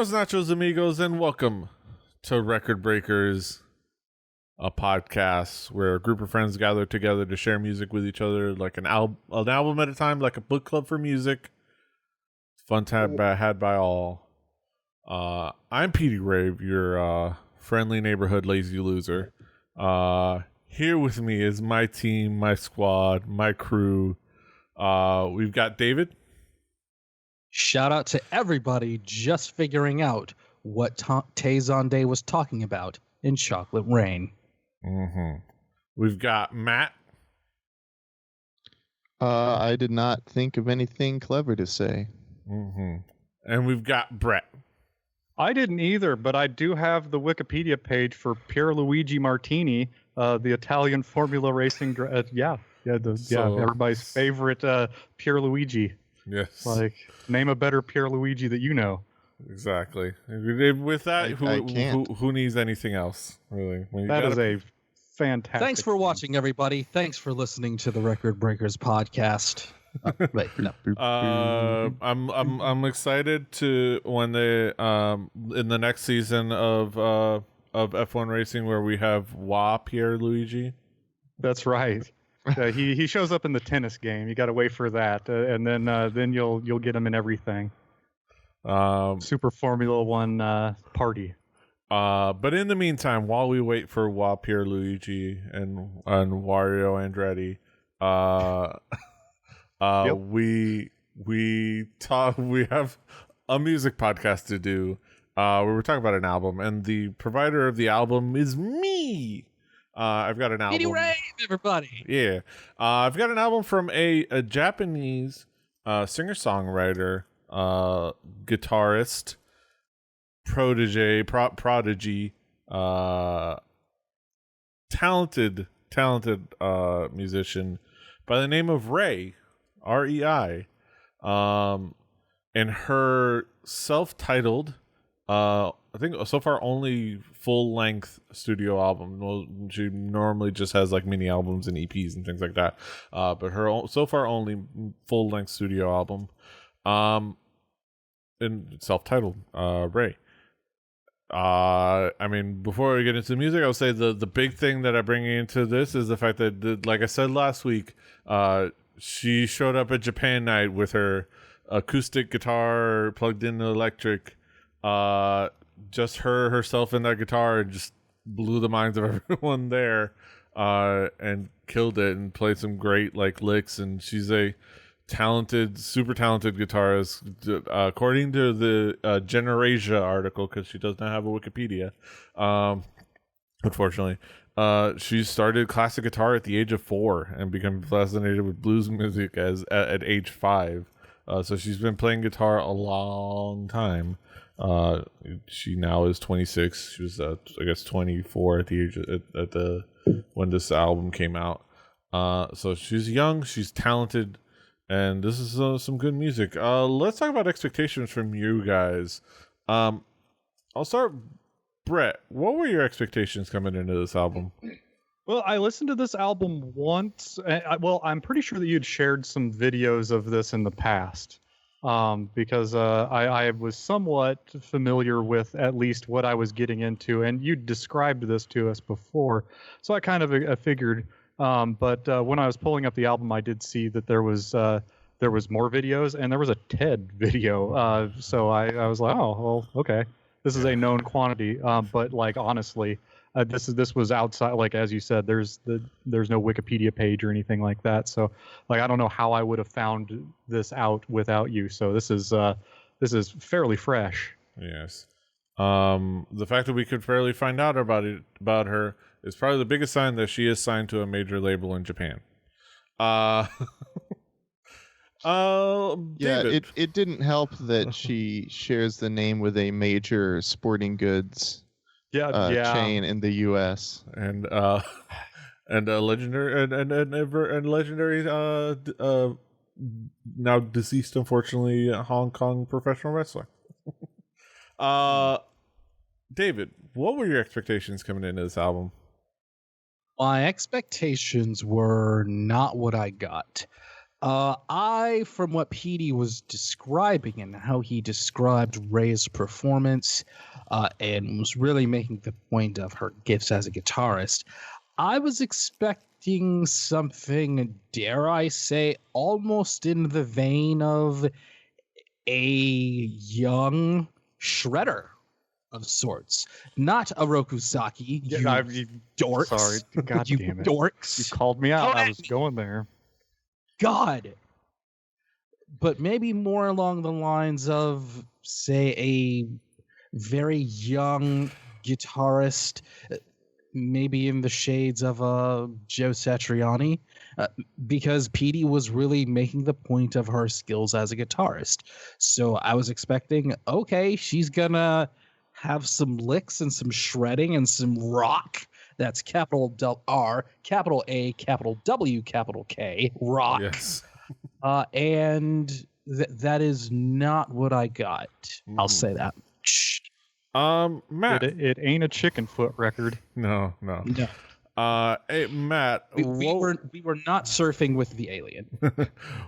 Buenos nachos, amigos, and welcome to Record Breakers, a podcast where a group of friends gather together to share music with each other, like an album at a time, like a book club for music. Fun time had by all. I'm Petey Rave, your friendly neighborhood lazy loser. Here with me is my team, my squad, my crew. We've got David. Shout out to everybody just figuring out what Tay Day was talking about in Chocolate Rain. Mm-hmm. We've got Matt. I did not think of anything clever to say. Mm-hmm. And we've got Brett. I didn't either, but I do have the Wikipedia page for Pierluigi Martini, the Italian Formula Racing. Everybody's favorite Pierluigi. Yes. Like, name a better Pierluigi that you know. Exactly. With that, who needs anything else, really? That is a fantastic. Thanks for watching, everybody. Thanks for listening to the Record Breakers podcast. Wait, no. I'm excited to when they in the next season of F1 Racing where we have Pierluigi. That's right. He shows up in the tennis game. You got to wait for that, and then you'll get him in everything. Super Formula One party. But in the meantime, while we wait for Pierluigi and Wario Andretti, Yep. we have a music podcast to do where we're talking about an album, and the provider of the album is me. I've got an album. Petey Rave, everybody. Yeah. I've got an album from a Japanese singer-songwriter, guitarist, prodigy, talented musician by the name of Rei, R-E-I. And her self-titled, I think so far only full-length studio album. Well, she normally just has like mini albums and EPs and things like that. But her so far only full-length studio album, and self-titled, Rei. I mean, before we get into the music, I would say the big thing that I bring into this is the fact that, like I said last week, she showed up at Japan Nite with her acoustic guitar plugged into electric. Just herself and that guitar just blew the minds of everyone there, and killed it and played some great like licks. And she's a super talented guitarist, according to the Generasia article, because she does not have a Wikipedia, unfortunately. She started classic guitar at the age of 4 and became fascinated with blues music at age 5. So she's been playing guitar a long time. She now is 26. She was, I guess, 24 at the age when this album came out. So she's young, she's talented, and this is some good music. Let's talk about expectations from you guys. I'll start. Brett, what were your expectations coming into this album? Well, I listened to this album once. I'm pretty sure that you'd shared some videos of this in the past, because I was somewhat familiar with at least what I was getting into, and you described this to us before, so I kind of figured. But when I was pulling up the album, I did see that there was more videos, and there was a TED video. So I was like, oh, well, okay. This is a known quantity, but like honestly, this was outside. Like as you said, there's no Wikipedia page or anything like that. So like I don't know how I would have found this out without you. So this is fairly fresh. Yes, the fact that we could fairly find out about her is probably the biggest sign that she is signed to a major label in Japan. David. It didn't help that she shares the name with a major sporting goods chain in the U.S. and a legendary and legendary now deceased, unfortunately, Hong Kong professional wrestler. David, what were your expectations coming into this album? My expectations were not what I got. From what Petey was describing and how he described Rei's performance, and was really making the point of her gifts as a guitarist, I was expecting something, dare I say, almost in the vein of a young Shredder of sorts, not a Rokusaki. You dorks! Sorry, God you damn it, dorks! You called me out. I was going there. God. But maybe more along the lines of, say, a very young guitarist, maybe in the shades of Joe Satriani, because Petey was really making the point of her skills as a guitarist. So I was expecting, okay, she's gonna have some licks and some shredding and some rock. That's capital R, capital A, capital W, capital K, rock. Yes. And that is not what I got. I'll say that. Matt. It ain't a chicken foot record. No. Hey, Matt. We were not surfing with the alien.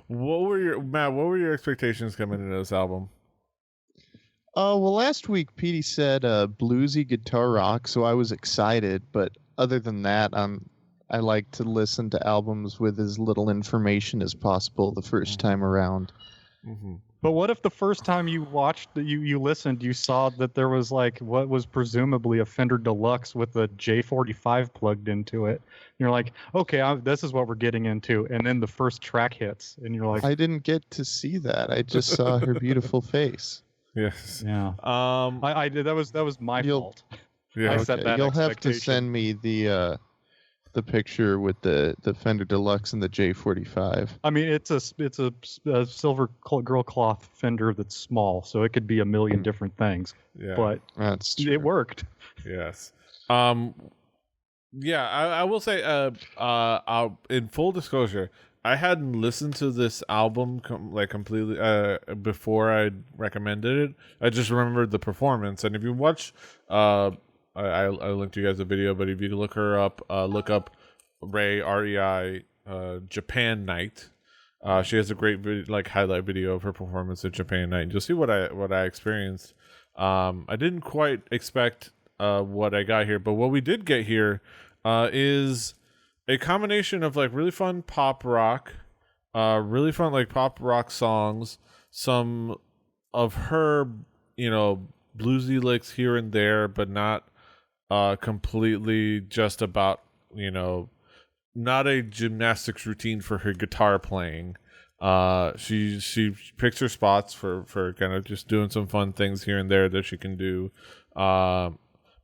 What were your expectations coming into this album? Well, last week Petey said bluesy guitar rock, so I was excited. But other than that, I like to listen to albums with as little information as possible the first time around. Mm-hmm. But what if the first time you watched, you listened, you saw that there was like what was presumably a Fender Deluxe with a J45 plugged into it? And you're like, okay, this is what we're getting into. And then the first track hits, and you're like, I didn't get to see that. I just saw her beautiful face. Yes. Yeah. I did. That was my fault. Yeah. I set that You'll have to expectation. send me the picture with the Fender Deluxe and the J45. I mean, it's a silver girl cloth Fender that's small, so it could be a million different things. Yeah. But That's true. it worked. Yes. Yeah, I will say, in full disclosure, I hadn't listened to this album completely before I recommended it. I just remembered the performance, and if you watch, I linked you guys a video, but if you look her up, look up Rei REI Japan Nite. She has a great highlight video of her performance at Japan Nite. You'll see what I experienced. I didn't quite expect what I got here, but what we did get here is a combination of really fun pop rock, really fun pop rock songs, some of her bluesy licks here and there, but not completely just about not a gymnastics routine for her guitar playing. She picks her spots for kind of just doing some fun things here and there that she can do, but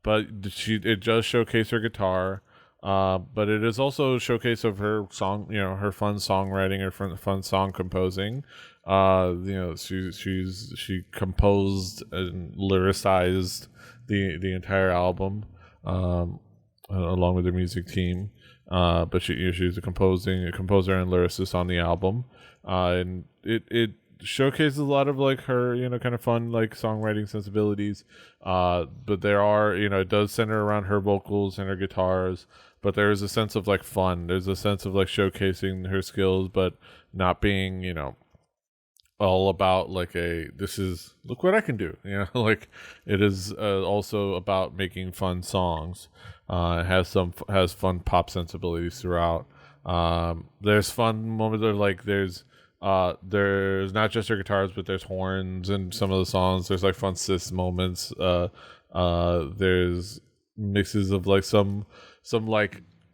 it does showcase her guitar. But it is also a showcase of her song, her fun songwriting, her fun song composing. She composed and lyricized the entire album, along with the music team. But she's a composer and lyricist on the album, and it showcases a lot of her kind of fun songwriting sensibilities. But there are it does center around her vocals and her guitars. But there is a sense of fun. There's a sense of showcasing her skills, but not being all about this is look what I can do. It is also about making fun songs. It has fun pop sensibilities throughout. There's fun moments of there's not just her guitars, but there's horns in some of the songs. There's fun sis moments. There's mixes of some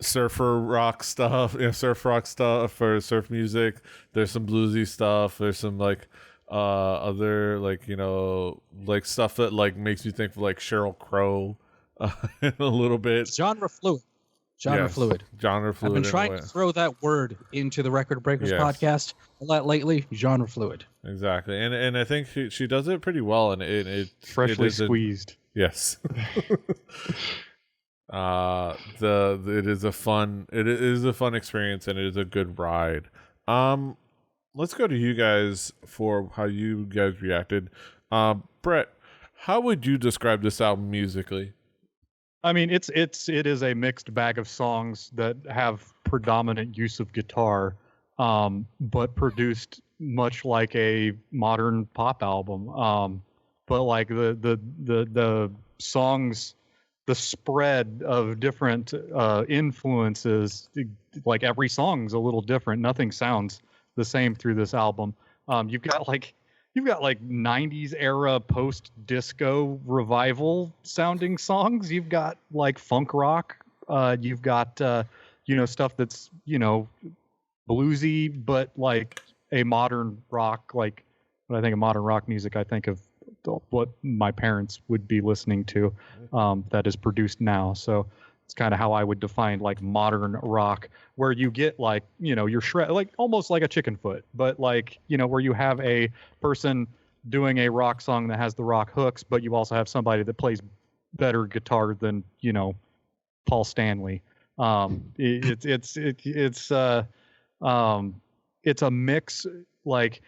surfer rock stuff, surf rock stuff or surf music. There's some bluesy stuff. There's some other stuff that makes me think of Sheryl Crow a little bit. Genre fluid. Fluid. Genre fluid. I've been trying to throw that word into the Record Breakers podcast a lot lately. Genre fluid. Exactly, and I think she does it pretty well, and it freshly squeezed. Yes. It is a fun experience, and it is a good ride. Let's go to you guys for how you guys reacted. Brett, how would you describe this album musically? I mean, it is a mixed bag of songs that have predominant use of guitar. but produced much like a modern pop album. But like the songs, the spread of different influences, like every song's a little different. Nothing sounds the same through this album. You've got like 90s era post disco revival sounding songs. You've got like funk rock. You've got stuff that's bluesy, but like a modern rock. Like when I think of modern rock music, I think of what my parents would be listening to, that is produced now. So it's kind of how I would define like modern rock, where you get like, your shred, like almost like a chicken foot, but like, where you have a person doing a rock song that has the rock hooks, but you also have somebody that plays better guitar than, Paul Stanley. It's a mix. Like,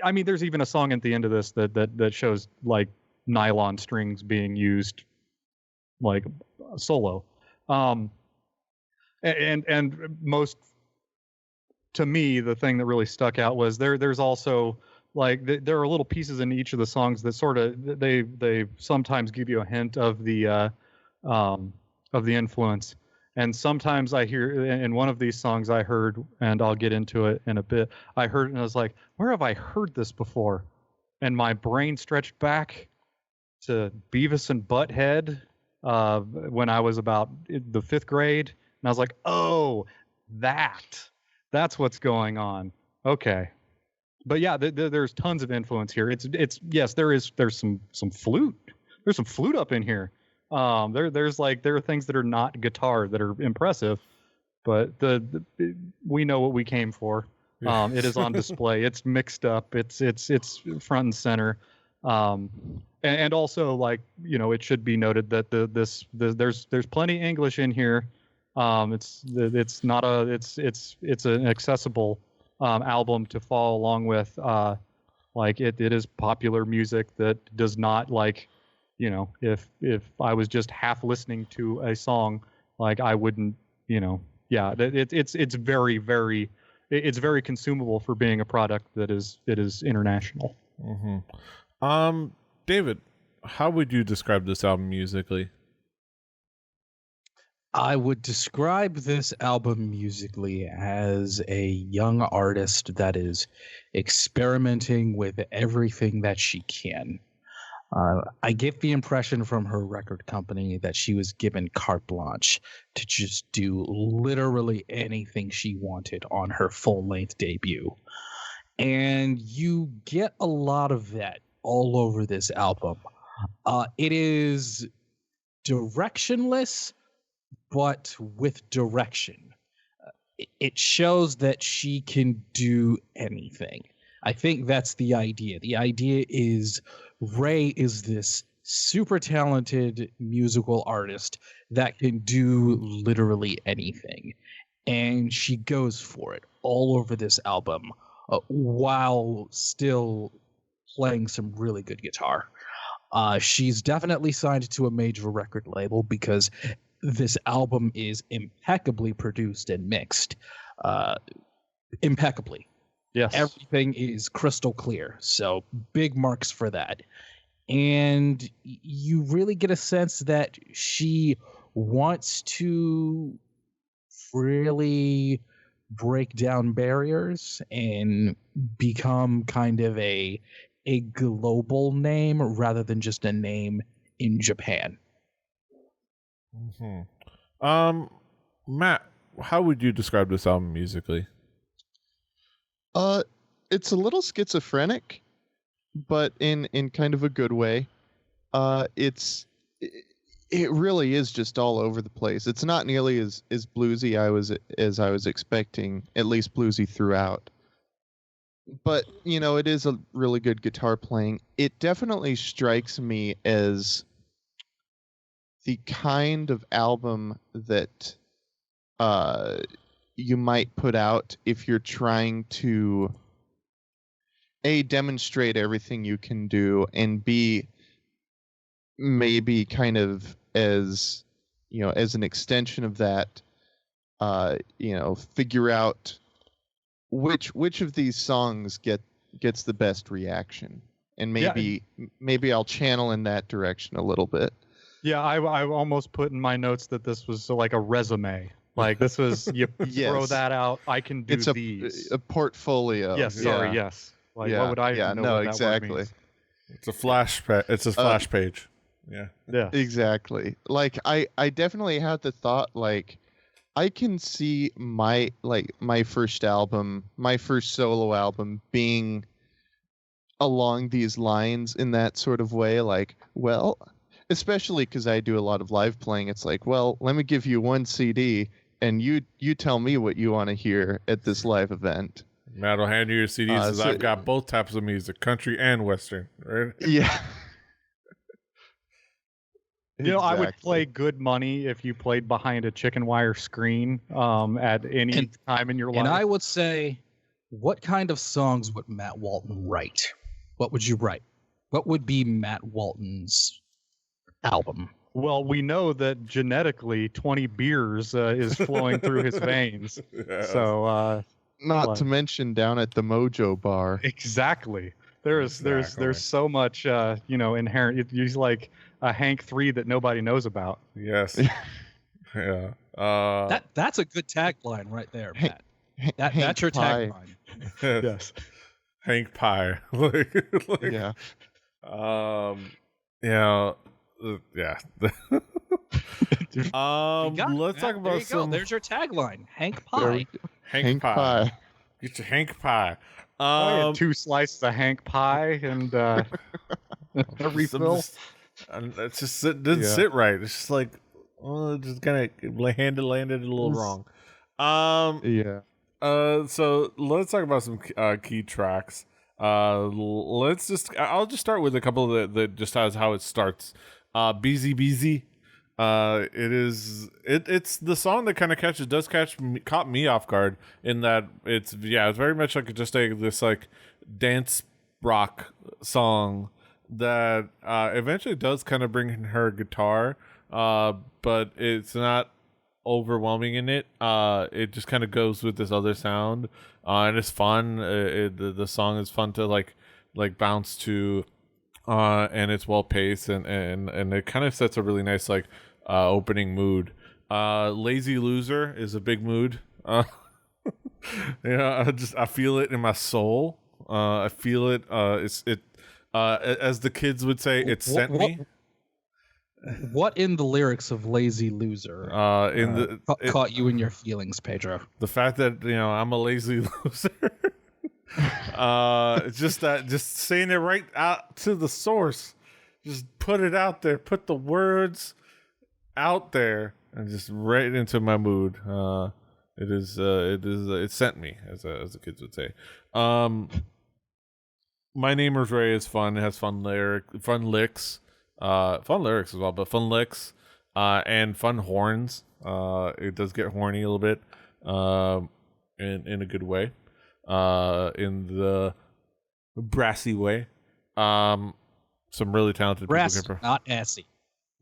I mean, there's even a song at the end of this that shows like nylon strings being used like solo. And most, to me, the thing that really stuck out was there's also like there are little pieces in each of the songs that sort of they sometimes give you a hint of the influence. And sometimes I hear in one of these songs I heard, and I'll get into it in a bit, I heard it and I was like, where have I heard this before? And my brain stretched back to Beavis and Butthead when I was about the 5th grade. And I was like, oh, that's what's going on. Okay. But yeah, there's tons of influence here. It's yes, there's some flute. There's some flute up in here. There are things that are not guitar that are impressive, but we know what we came for. It is on display. It's mixed up. It's front and center. And also, like, it should be noted that there's plenty English in here. It's an accessible album to follow along with. Like it is popular music that does not, like, if I was just half listening to a song, like I wouldn't, it's very, very, it's very consumable for being a product that is international. Mm-hmm. David, how would you describe this album musically? I would describe this album musically as a young artist that is experimenting with everything that she can. I get the impression from her record company that she was given carte blanche to just do literally anything she wanted on her full-length debut. And you get a lot of that all over this album. It is directionless, but with direction. It shows that she can do anything. I think that's the idea. The idea is Rei is this super talented musical artist that can do literally anything. And she goes for it all over this album while still playing some really good guitar. She's definitely signed to a major record label because this album is impeccably produced and mixed. Impeccably. Yes. Everything is crystal clear. So big marks for that. And you really get a sense that she wants to really break down barriers and become kind of a global name rather than just a name in Japan. Mm-hmm. Matt, how would you describe this album musically? It's a little schizophrenic, but in kind of a good way. It really is just all over the place. It's not nearly as bluesy as I was expecting, at least bluesy throughout. But, it is a really good guitar playing. It definitely strikes me as the kind of album that you might put out if you're trying to A, demonstrate everything you can do, and B, maybe kind of as an extension of that, figure out which of these songs gets the best reaction, and maybe I'll channel in that direction a little bit. Yeah, I almost put in my notes that this was like a resume. Like this was you Yes. throw that out. I can do It's these. a portfolio. Yes, sorry, yes. Like what would I know no, what that exactly. word means? It's a flash. It's a flash page. Yeah. Yeah. Exactly. Like I definitely had the thought, like, I can see my first album, my first solo album being along these lines in that sort of way. Like, well, especially because I do a lot of live playing. It's like, well, let me give you one CD and you tell me what you want to hear at this live event. Matt will hand you your CDs because I've got both types of music, country and western. Right? Yeah. You know, I would Exactly. play good money if you played behind a chicken wire screen at any time in your life. And I would say, what kind of songs would Matt Walton write? What would you write? What would be Matt Walton's album? Well, we know that genetically 20 beers is flowing through his veins. Yes. So Not What? to mention down at the Mojo Bar. exactly. There's Exactly. so much inherent. He's like a Hank 3 that nobody knows about. Yes. Yeah. That's a good tagline right there, Hank- Matt. Hank That's your Pie. tagline. Yes. Hank Pie. Yeah. Yeah. Yeah. You got it, Let's Matt. talk There about you go. some There's your tagline, Hank There we Pie. go. Hank Pie. Get your Hank Pie. I had 2 slices of Hank pie and a refill. It's just didn't Yeah. sit right. It's just like, it just kind of landed a little wrong. Yeah. So let's talk about some key tracks. I'll just start with a couple that just has how it starts. Beezy Beezy. It's the song that kind of caught me off guard in that it's very much like this like dance rock song that eventually does kind of bring in her guitar, but it's not overwhelming in it. It just kind of goes with this other sound, and it's fun. The song is fun to like bounce to, and it's well paced, and it kind of sets a really nice like opening mood. Lazy Loser is a big mood. I feel it in my soul. I feel it. As the kids would say, it sent me. What in the lyrics of Lazy Loser caught you in your feelings, Pedro? The fact that I'm a lazy loser. It's just saying it right out to the source. Just put it out there. Put the words out there and just right into my mood. It sent me, as the kids would say. My Name is Rei is fun. It has fun licks, fun lyrics as well, but fun licks, and fun horns. It does get horny a little bit, in a good way, in the brassy way. Some really talented Brass, people. not assy.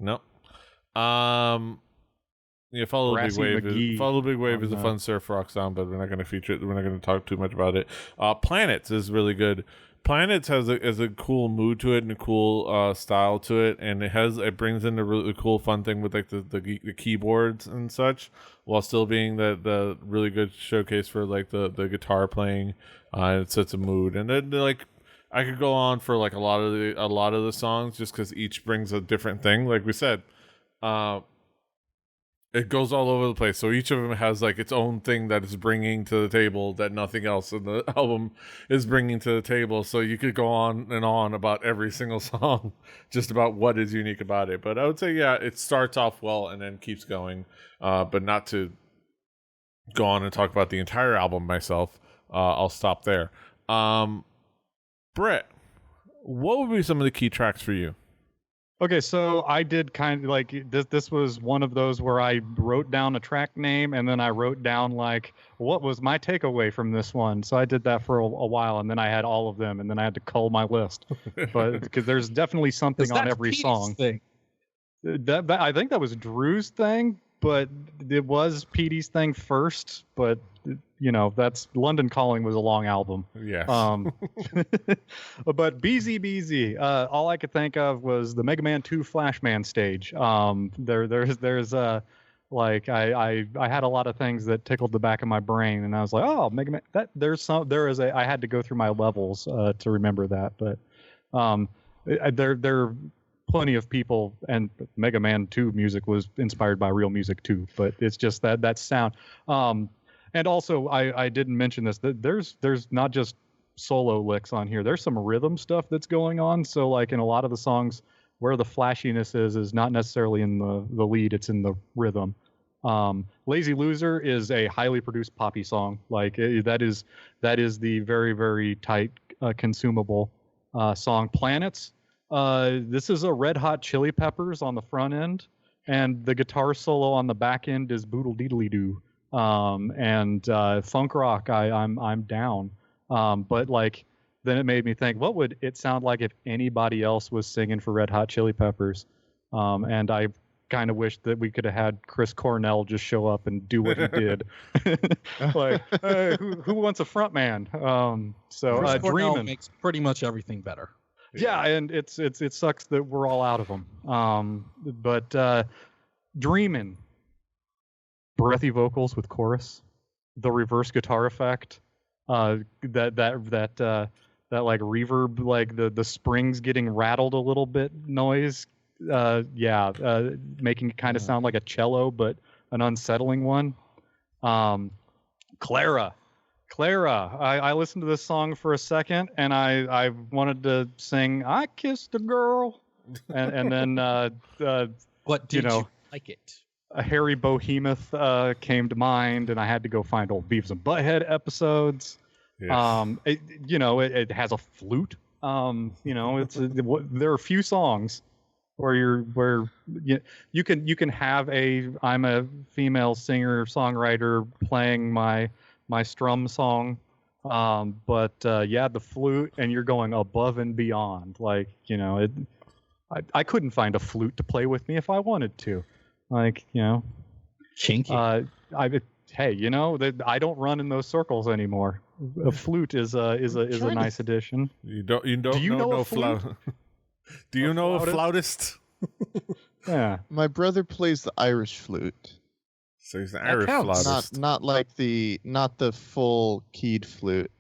No. Follow the Big Brassy Wave. McGee Follow the Big Wave is a on fun surf rock song, but we're not going to feature it. We're not going to talk too much about it. Planets is really good. Planets has a cool mood to it and a cool style to it, and it brings in a really cool fun thing with like the keyboards and such, while still being the really good showcase for like the guitar playing. It sets a mood, and then like I could go on for like a lot of the songs just because each brings a different thing. Like we said, it goes all over the place. So each of them has like its own thing that it's bringing to the table that nothing else in the album is bringing to the table. So you could go on and on about every single song, just about what is unique about it. But I would say, it starts off well and then keeps going. But not to go on and talk about the entire album myself. I'll stop there. Brett, what would be some of the key tracks for you? Okay, so I did kind of like this was one of those where I wrote down a track name and then I wrote down like what was my takeaway from this one. So I did that for a while, and then I had all of them, and then I had to cull my list. But because there's definitely something on every Petey's song. thing. That I think that was Drew's thing, but it was Petey's thing first. But that's London Calling was a long album. Yes. But BZBZ, all I could think of was the Mega Man 2 Flashman stage. There's like I had a lot of things that tickled the back of my brain, and I was like, oh, Mega Man. I had to go through my levels to remember that, but there are plenty of people, and Mega Man 2 music was inspired by real music too. But it's just that sound. And also, I didn't mention this. That there's not just solo licks on here. There's some rhythm stuff that's going on. So like in a lot of the songs, where the flashiness is not necessarily in the lead. It's in the rhythm. Lazy Loser is a highly produced poppy song. Like that is the very, very tight consumable song. Planets. This is a Red Hot Chili Peppers on the front end, and the guitar solo on the back end is Boodle Deedly Doo. And funk rock, I'm down. But like, then it made me think, what would it sound like if anybody else was singing for Red Hot Chili Peppers? And I kind of wish that we could have had Chris Cornell just show up and do what he did. Like, who wants a front man? So Chris Cornell Dreamin'. makes pretty much everything better. Yeah, and it sucks that we're all out of them. But Dreamin'. Breathy vocals with chorus, the reverse guitar effect, that like reverb, like the springs getting rattled a little bit noise, making it kind of sound like a cello, but an unsettling one. Clara, I listened to this song for a second, and I wanted to sing "I Kissed a Girl," and then What did you like it? A Harry Behemoth came to mind, and I had to go find old Beavis and Butthead episodes. Yes. It has a flute. There are a few songs where you can have I'm a female singer songwriter playing my strum song, but the flute, and you're going above and beyond. Like I couldn't find a flute to play with me if I wanted to. Like, Chinky. I don't run in those circles anymore. A flute is a nice addition. Do you know a flute? Do you know a flautist? Yeah. My brother plays the Irish flute. So he's an Irish flautist. Not the full keyed flute.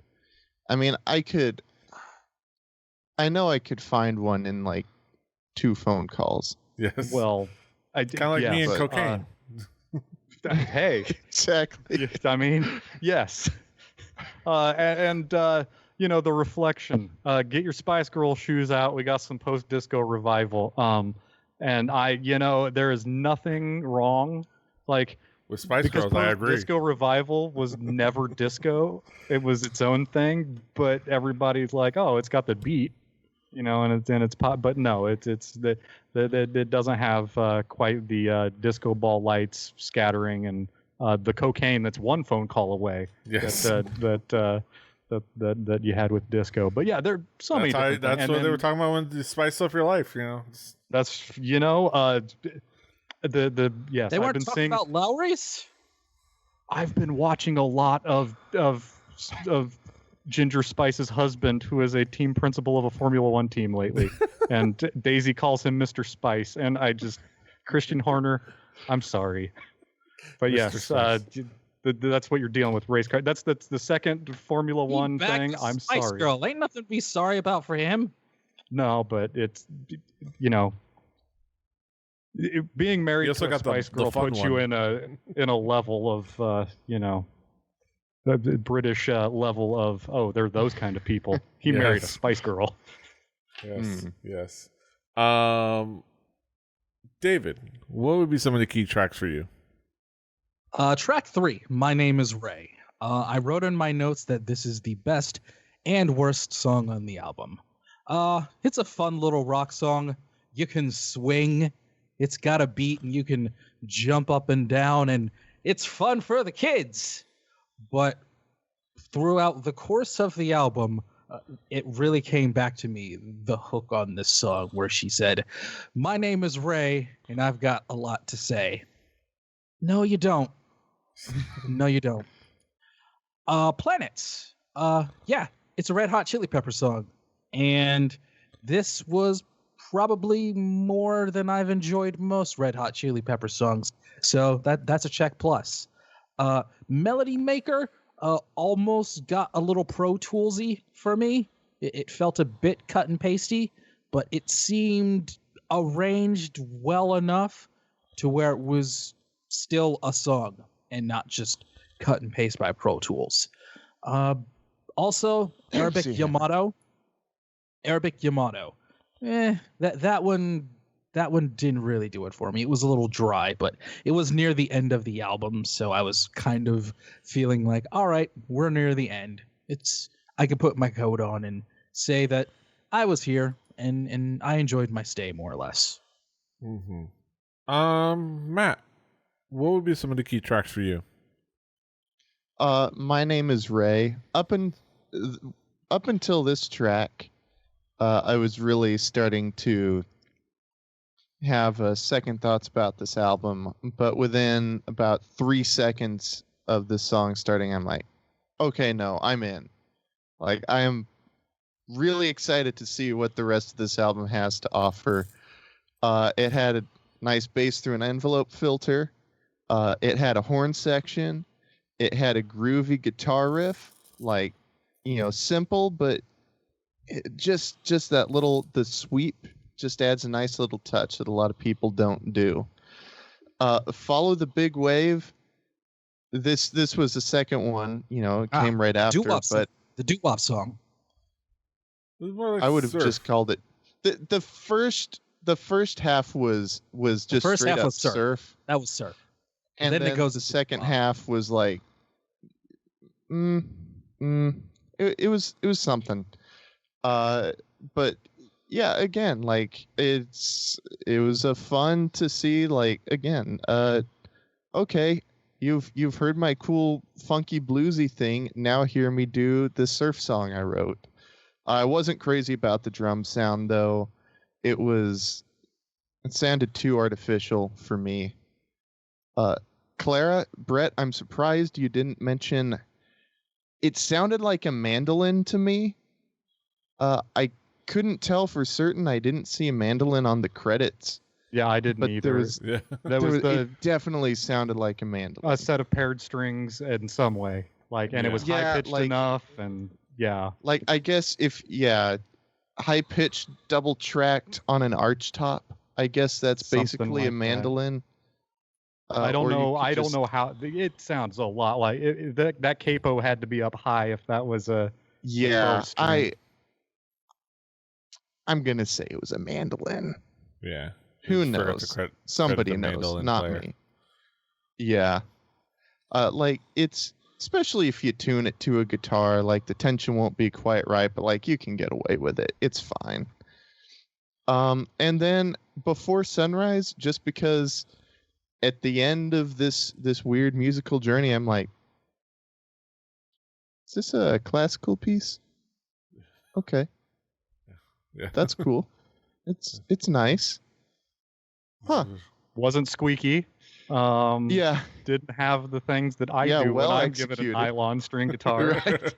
I mean, I know I could find one in like 2 phone calls. Yes. Well, kind of like me and cocaine. Hey, exactly. I mean, yes. The reflection. Get your Spice Girl shoes out. We got some post-disco revival. And there is nothing wrong. Like with Spice Girls, I agree. Disco revival was never disco. It was its own thing. But everybody's like, oh, it's got the beat. And it's pop, but no, it doesn't have quite the disco ball lights scattering and the cocaine that's one phone call away. Yes. That you had with disco. But yeah, there are so many. That's what they were talking about when you spice up your life. That's yes. They weren't I've been talking about Lowry's. I've been watching a lot of Ginger Spice's husband, who is a team principal of a Formula One team lately, and Daisy calls him Mr. Spice, and Christian Horner, I'm sorry, but yes, that's what you're dealing with, race car. That's the second Formula One thing. I'm Spice sorry. Girl, ain't nothing to be sorry about for him. No, but it's being married to a Spice Girl puts you in a level of the British level of, oh, they're those kind of people. He married a Spice Girl. Yes. David, what would be some of the key tracks for you? Track 3, My Name is Rei. I wrote in my notes that this is the best and worst song on the album. It's a fun little rock song. You can swing. It's got a beat, and you can jump up and down, and it's fun for the kids. But throughout the course of the album, it really came back to me, the hook on this song, where she said, "My name is Rei, and I've got a lot to say." No, you don't. No, you don't. Planets. Yeah, it's a Red Hot Chili Pepper song, and this was probably more than I've enjoyed most Red Hot Chili Pepper songs. So that's a check plus. Melody Maker almost got a little Pro Toolsy for me. It felt a bit cut and pasty, but it seemed arranged well enough to where it was still a song and not just cut and paste by Pro Tools. Also, Arabic Yamato. That one didn't really do it for me. It was a little dry, but it was near the end of the album, so I was kind of feeling like, all right, we're near the end. I could put my coat on and say that I was here and I enjoyed my stay more or less. Mm-hmm. Matt, what would be some of the key tracks for you? My name is Ray. Up until this track, I was really starting to have second thoughts about this album, but within about 3 seconds of this song starting, I'm like, okay, no, I'm in. Like, I am really excited to see what the rest of this album has to offer. It had a nice bass through an envelope filter. It had a horn section. It had a groovy guitar riff, like, simple, but just that the sweep just adds a nice little touch that a lot of people don't do. Follow the Big Wave. This was the second one, it came right after, but the doo-wop song. Like I would have surf. just called it the first half was just straight up surf. That was surf. And then it goes the second half was like it was something. But yeah, again, like it was a fun to see, like, again, okay, you've heard my cool funky bluesy thing, now hear me do the surf song I wrote. I wasn't crazy about the drum sound though. It sounded too artificial for me. Clara, Brett, I'm surprised you didn't mention, it sounded like a mandolin to me. I couldn't tell for certain. I didn't see a mandolin on the credits. Yeah, I didn't either. It definitely sounded like a mandolin. A set of paired strings in some way. And it was high-pitched enough, and yeah. Like, I guess high-pitched, double-tracked on an arch top. I guess that's basically like a mandolin. I don't know. I don't know how. It sounds a lot like that capo had to be up high if that was a. Yeah, I'm gonna say it was a mandolin. Yeah. Who knows? Somebody knows, not player. Me. Yeah. It's, especially if you tune it to a guitar, like the tension won't be quite right, but like you can get away with it. It's fine. And then Before Sunrise, just because at the end of this weird musical journey, I'm like, is this a classical piece? Okay. Yeah. That's cool. It's nice. Huh. Wasn't squeaky. Yeah. Didn't have the things that I do when I give it a nylon string guitar. Right.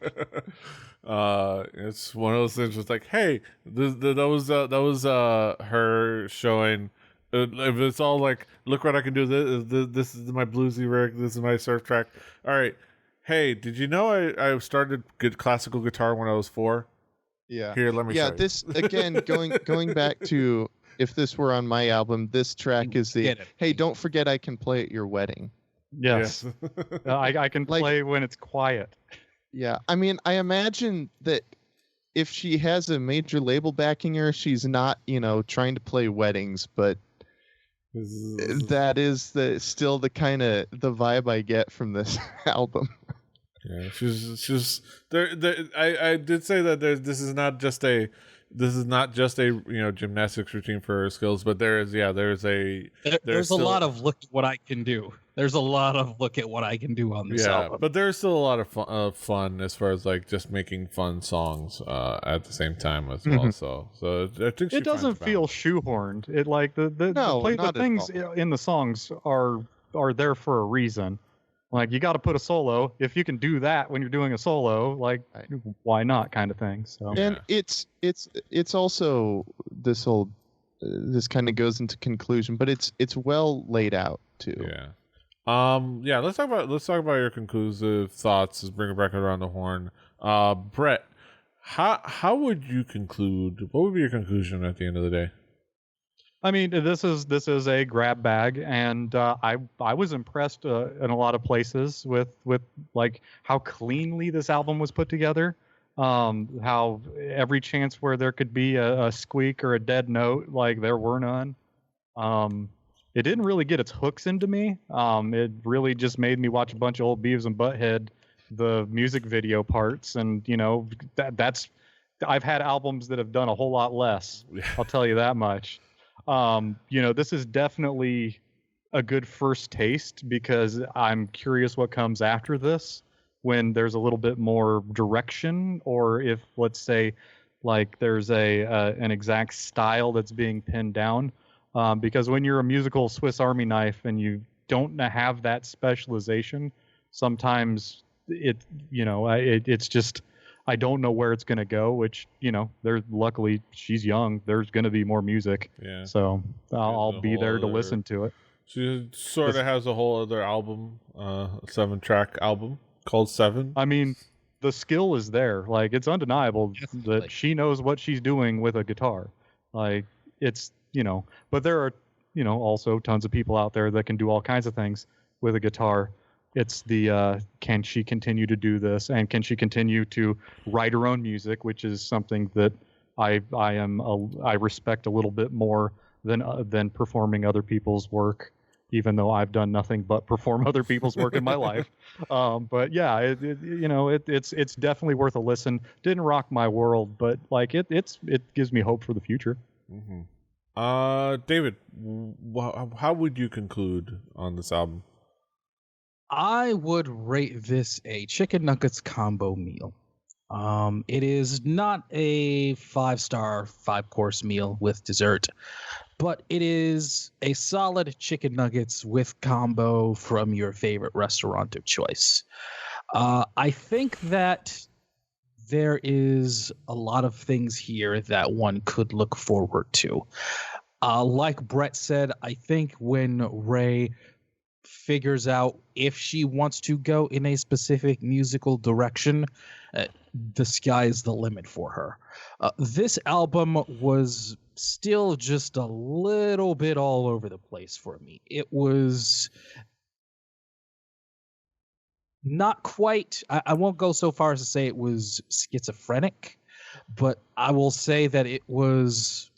It's one of those things was like, hey, that was her showing. If it's all like, look what I can do. This is my bluesy rig. This is my surf track. All right. Hey, did you know I started good classical guitar when I was 4? Yeah. Here, let me show you. This again, going back to, if this were on my album, this track is hey, don't forget I can play at your wedding. Yes. I can play when it's quiet. Yeah. I mean, I imagine that if she has a major label backing her, she's not, trying to play weddings, but that is still the kind of the vibe I get from this album. Yeah, she's there. I did say that this is not just a gymnastics routine for her skills, but there's a lot of look at what I can do. There's a lot of look at what I can do on this album. But there's still a lot of fun as far as like just making fun songs at the same time as well. So I think it doesn't feel shoehorned. It like the things in the songs are there for a reason. Like, you got to put a solo. If you can do that when you're doing a solo, like, why not, kind of thing. So, and it's also this kind of goes into conclusion, but it's well laid out too. Yeah. Let's talk about your conclusive thoughts. Let's bring it back around the horn. Brett, how would you conclude? What would be your conclusion at the end of the day? I mean, this is a grab bag, and I was impressed in a lot of places with like how cleanly this album was put together. How every chance where there could be a squeak or a dead note, like there were none. It didn't really get its hooks into me. It really just made me watch a bunch of old Beavis and Butthead, the music video parts, and that's I've had albums that have done a whole lot less. I'll tell you that much. This is definitely a good first taste, because I'm curious what comes after this when there's a little bit more direction, or if, let's say, like there's an exact style that's being pinned down. Because when you're a musical Swiss Army knife and you don't have that specialization, sometimes it's just, I don't know where it's going to go, which, luckily she's young. There's going to be more music. Yeah. So I'll be there to listen to it. She sort of has a whole other album, a 7-track album called Seven. I mean, the skill is there. Like, it's undeniable that she knows what she's doing with a guitar. Like, it's, but there are, also tons of people out there that can do all kinds of things with a guitar. It's the can she continue to do this, and can she continue to write her own music, which is something that I respect a little bit more than performing other people's work, even though I've done nothing but perform other people's work in my life. But yeah, it's definitely worth a listen. Didn't rock my world, but like it gives me hope for the future. Mm-hmm. David, how would you conclude on this album? I would rate this a chicken nuggets combo meal. It is not a 5-star 5-course meal with dessert, but it is a solid chicken nuggets with combo from your favorite restaurant of choice. I think that there is a lot of things here that one could look forward to. Like Brett said, I think when Rei figures out if she wants to go in a specific musical direction, the sky is the limit for her. This album was still just a little bit all over the place for me. It was not quite, I won't go so far as to say it was schizophrenic, but I will say that it was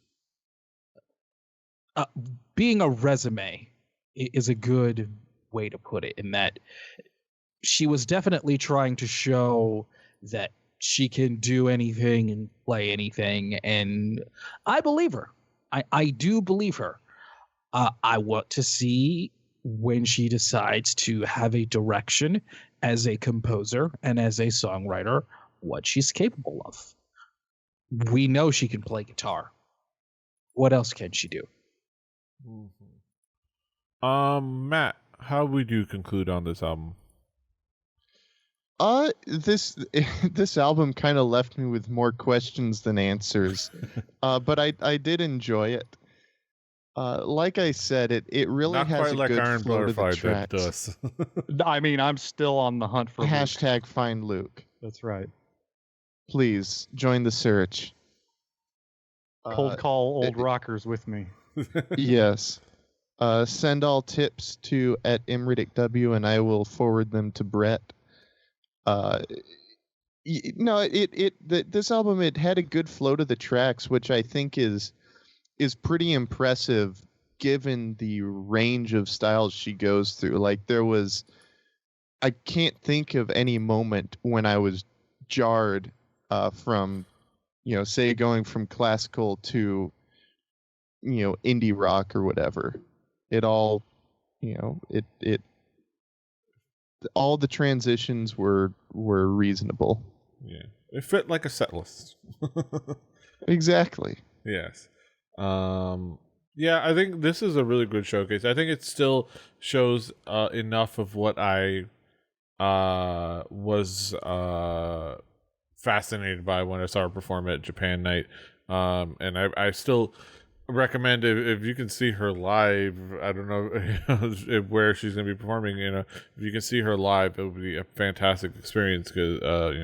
being a resume is a good way to put it, in that she was definitely trying to show that she can do anything and play anything, and I believe her. I do believe her. I want to see when she decides to have a direction as a composer and as a songwriter, what she's capable of. We know she can play guitar. What else can she do? Mm-hmm. Matt, how would you conclude on this album? This album kind of left me with more questions than answers, but I did enjoy it. Like I said, it really Not has quite a like good Iron flow to the Butterfly did tracks. to us. I mean, I'm still on the hunt for Luke. Hashtag find Luke. That's right. Please join the search. Cold call old rockers with me. Yes. Send all tips to @imridicw and I will forward them to Brett. This album, it had a good flow to the tracks, which I think is pretty impressive given the range of styles she goes through. Like, I can't think of any moment when I was jarred from, say, going from classical to, indie rock or whatever. It all, all the transitions were reasonable. Yeah, it fit like a set list. Exactly. Yes. I think this is a really good showcase. I think it still shows enough of what I was fascinated by when I saw her perform at Japan Nite. And I still recommend if you can see her live. I don't know where she's going to be performing. If you can see her live, it would be a fantastic experience because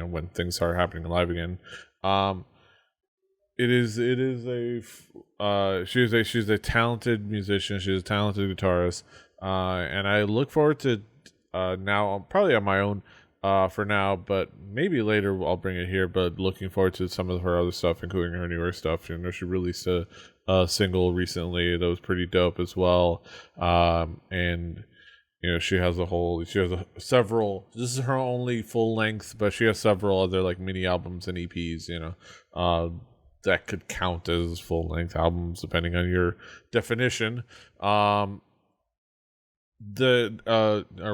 when things start happening live again. She's a talented musician. She's a talented guitarist. And I look forward to now I'm probably on my own for now, but maybe later I'll bring it here. But looking forward to some of her other stuff, including her newer stuff. She released a single recently that was pretty dope as well. And she has several. This is her only full length, but she has several other like mini albums and EPs. That could count as full length albums depending on your definition. Are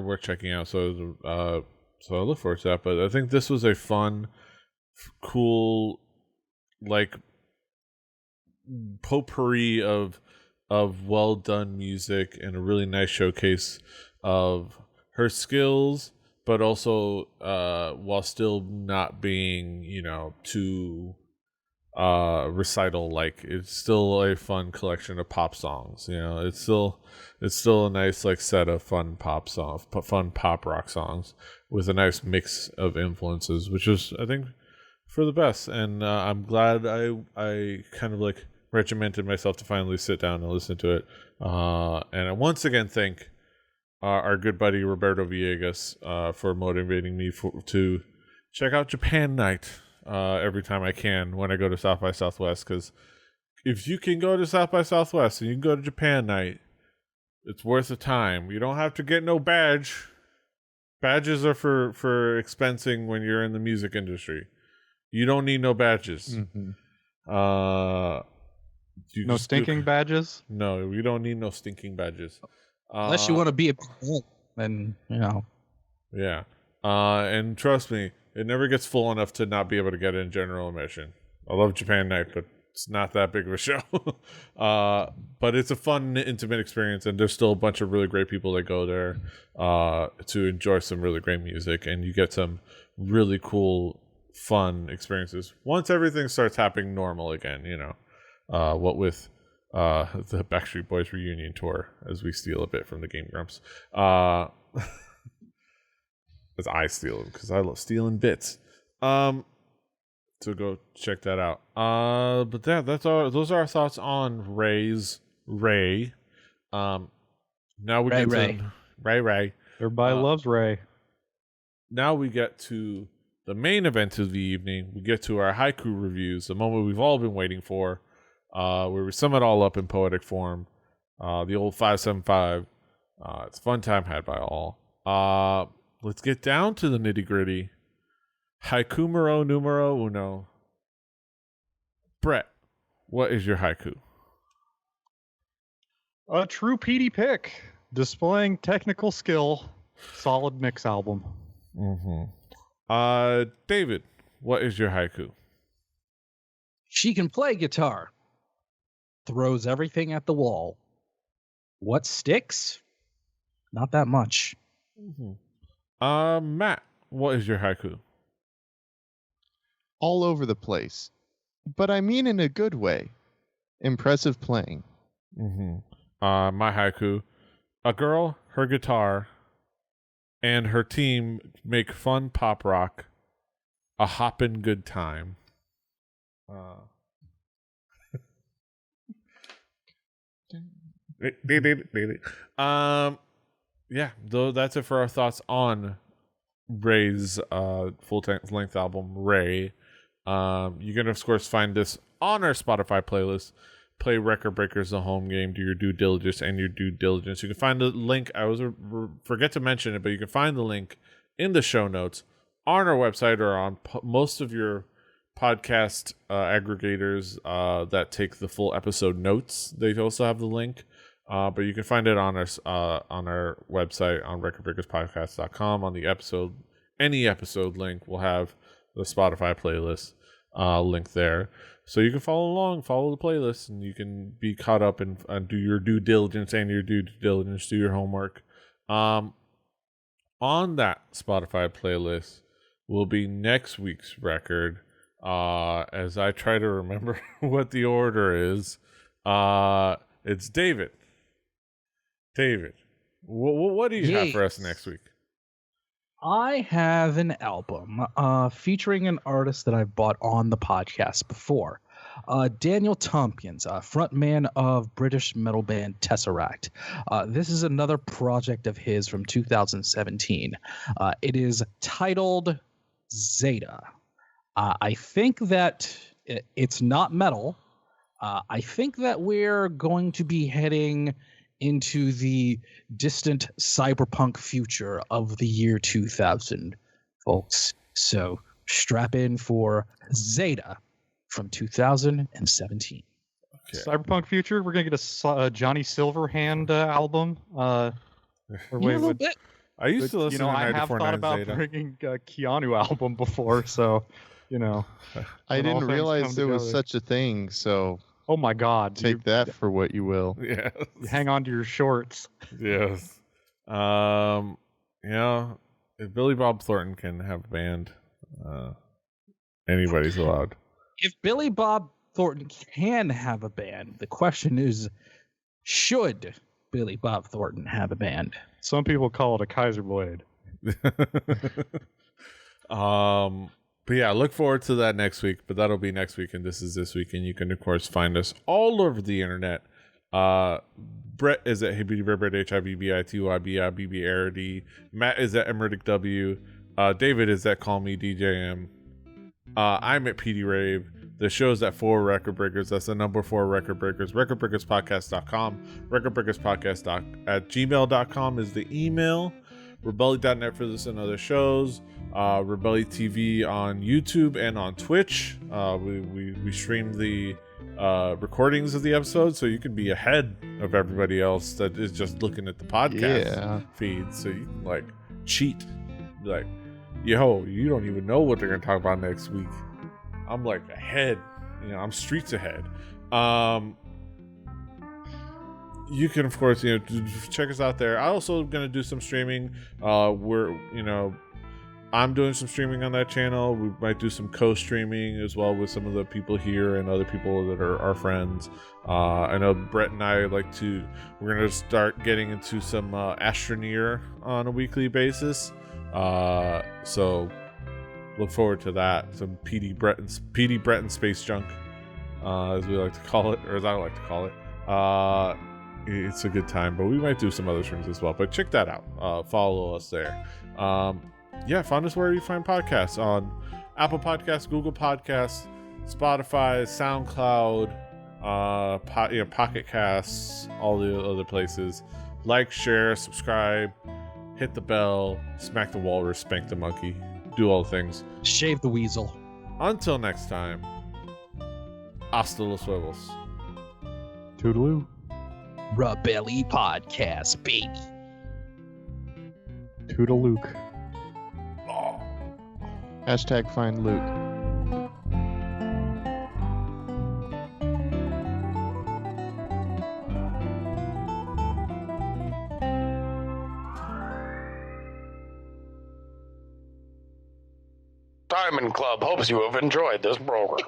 worth checking out. So I look forward to that. But I think this was a fun, cool, like potpourri of well done music and a really nice showcase of her skills, but also while still not being too recital like. It's still a fun collection of pop songs. It's still a nice like set of fun pop rock songs with a nice mix of influences, which is I think for the best. And I'm glad I kind of like regimented myself to finally sit down and listen to it. And I once again thank our good buddy Roberto Villegas for motivating me to check out Japan Nite every time I can when I go to South by Southwest, because if you can go to South by Southwest and you can go to Japan Nite, it's worth the time. You don't have to get no badge. Badges are for expensing when you're in the music industry. You don't need no badges. Mm-hmm. No stinking badges? No, you don't need no stinking badges. Unless you want to be a then Yeah. And trust me, it never gets full enough to not be able to get in general admission. I love Japan Nite, but it's not that big of a show. But it's a fun, intimate experience, and there's still a bunch of really great people that go there to enjoy some really great music, and you get some really cool, fun experiences once everything starts happening normal again. What with the Backstreet Boys reunion tour, as we steal a bit from the Game Grumps. As I steal them because I love stealing bits. So go check that out. But yeah, those are our thoughts on Rei. Now we get to Rei. Everybody loves Rei. Now we get to the main event of the evening. We get to our haiku reviews, the moment we've all been waiting for, where we sum it all up in poetic form. The old 575. It's a fun time had by all. Let's get down to the nitty gritty. Haiku numero uno. Brett, what is your haiku? A true Petey pick, displaying technical skill. Solid mix album. Mm-hmm. David, what is your haiku? She can play guitar. Throws everything at the wall. What sticks? Not that much. Mm-hmm. Matt, what is your haiku? All over the place, but I mean in a good way. Impressive playing. Mm-hmm. My haiku: a girl, her guitar, and her team make fun pop rock. A hoppin' good time. Yeah, though that's it for our thoughts on Rei's full-length album, Rei. You can of course find this on our Spotify playlist. Play Record Breakers the home game. Do your due diligence and your due diligence. You can find the link. I was forget to mention it, but you can find the link in the show notes on our website or on most of your podcast aggregators that take the full episode notes. They also have the link. But you can find it on our website on recordbreakerspodcast.com on the episode. Any episode link will have the Spotify playlist link there. So you can follow the playlist, and you can be caught up and do your due diligence and your due diligence, do your homework. on that Spotify playlist will be next week's record. As I try to remember what the order is, it's David. David, what do you have for us next week? I have an album featuring an artist that I've bought on the podcast before. Daniel Tompkins, frontman of British metal band Tesseract. This is another project of his from 2017. It is titled Zeta. I think that it's not metal. I think that we're going to be heading into the distant cyberpunk future of the year 2000, folks. So strap in for Zeta from 2017. Okay. Cyberpunk future. We're gonna get a Johnny Silverhand album. Or A little bit. I used to listen to I have thought about Zeta. bringing a Keanu album before, so I didn't realize there was together. such a thing, so Oh my God! take that for what you will. Yeah. Hang on to your shorts. Yes. If Billy Bob Thornton can have a band, anybody's allowed. If Billy Bob Thornton can have a band, the question is, should Billy Bob Thornton have a band? Some people call it a Kaiser Blade. But yeah, look forward to that next week. But that'll be next week, and this is this week. And you can of course find us all over the internet. Brett is at HibbityBirbird, HIBBITYBIBBRD. Matt is at Emeritic W. David is at Call Me DJM. I'm at PD Rave. The show's at 4 Record Breakers. That's the number 4 Record Breakers. RecordBreakersPodcast.com. RecordBreakersPodcast@gmail.com is the email. Rebelli.net for this and other shows. Rebelli TV on YouTube and on Twitch. We stream the recordings of the episodes, so you can be ahead of everybody else that is just looking at the podcast feed. So you can like cheat, like, yo, you don't even know what they're gonna talk about next week. I'm like ahead, I'm streets ahead. You can of course check us out there. I also gonna do some streaming. I'm doing some streaming on that channel. We might do some co-streaming as well with some of the people here and other people that are our friends. I know Brett and I we're going to start getting into some Astroneer on a weekly basis. So look forward to that. Some PD Breton space junk, as we like to call it, or as I like to call it. It's a good time, but we might do some other streams as well. But check that out. Follow us there. Find us where you find podcasts on Apple Podcasts, Google Podcasts, Spotify, SoundCloud, Pocket Casts, all the other places. Like, share, subscribe, hit the bell, smack the walrus, spank the monkey, do all the things. Shave the weasel. Until next time, hasta los huevos. Toodaloo. Rebelli Podcast, baby. Toodaloo. Hashtag find Luke. Diamond Club hopes you have enjoyed this program.